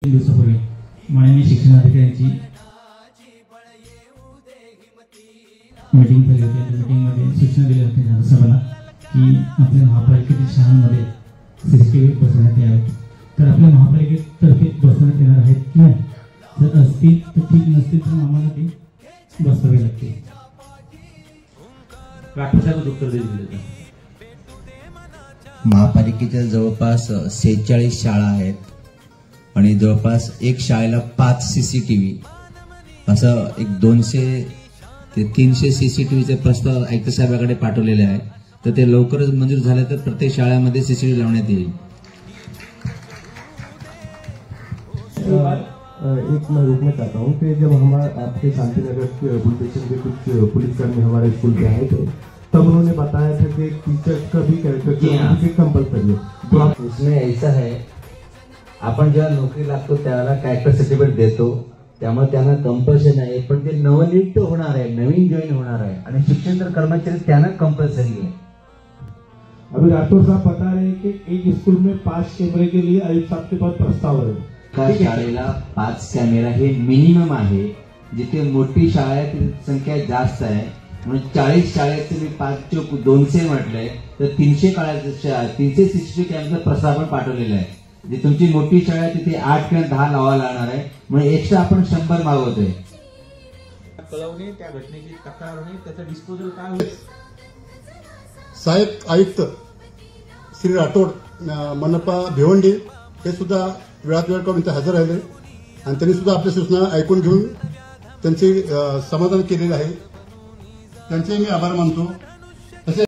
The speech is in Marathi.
तीन दिवसापूर्वी माननीय शिक्षणाधिकाऱ्यांची मीटिंग झाली होती. त्या मीटिंगमध्ये सूचना दिल्या होत्या सर्वांना की आपल्या महापालिकेतील शाळांमध्ये सीसीटीव्ही बसवण्यात यावे. तर आपल्या महापालिकेतर्फे बसवण्यात येणार आहेत की नाही, जर असतील तर ठीक, नसतील तर आम्हाला ती बसवावी लागते. राठोडसाहेब उत्तर दिले. महापालिकेच्या जवळपास 46 शाळा आहेत आणि जवळपास एक शाळेला 5 सीसीटीव्ही, असं एक 200 ते 300 सीसीटीव्हीचे प्रस्ताव आयुक्त साहेबांकडे पाठवलेले आहे. तर ते लवकरच मंजूर झाले तर प्रत्येक शाळेमध्ये सीसीटीव्ही लावण्यात येईल. एक मैं रोकना चाहता हूँ कि जब हमारे आपके शांतिनगर पुलिस स्टेशन के कुछ पुलिसकर्मी हमारे स्कूल पे आए थे, तब उन्होंने बताया था कि टीचर का भी कैरेक्टर कंपल्सरी है. तो आप उसमें ऐसा है, आपण जेव्हा नोकरी लागतो त्यावेळेला कॅरेक्टर सर्टिफिकेट देतो, त्यामुळे त्यांना कंपल्शन आहे. पण ते नवनियुक्त होणार आहे, नवीन जॉईन होणार आहे आणि शिक्षण कर्मचारी त्यांना कंपल्सरी है. अभी राठौर साहब बता रहे हैं कि एक स्कूल में 5 कैमरे के लिए आयुक्त साहब के पास प्रस्ताव है. शाळेला 5 कॅमेरा हे मिनिमम आहे. जिथे मोठी शाळा आहे तिथे संख्या जास्त आहे, म्हणून 40 शाळेचे मी 5 चौक 200 म्हटलंय, तर 300 सीसीटीव्ही कॅमेरा प्रस्ताव पण पाठवलेला आहे. जी तुमची मोठी शाळा आहे तिथे 8 किंवा 10 लावा लागणार आहे, म्हणजे एक्स्ट्रा आपण 100 मागवतोय. कळवणे, त्या घटनेची तक्रार होणे, त्याचं डिस्पोजल काय होईल. सहाय्यक आयुक्त श्री राठोड मनपा भिवंडी हे सुद्धा वेळात वेळ करून इथे हजर राहिले आणि त्यांनी सुद्धा आपल्या सूचना ऐकून घेऊन त्यांचे समाधान केलेले आहे. त्यांचे मी आभार मानतो.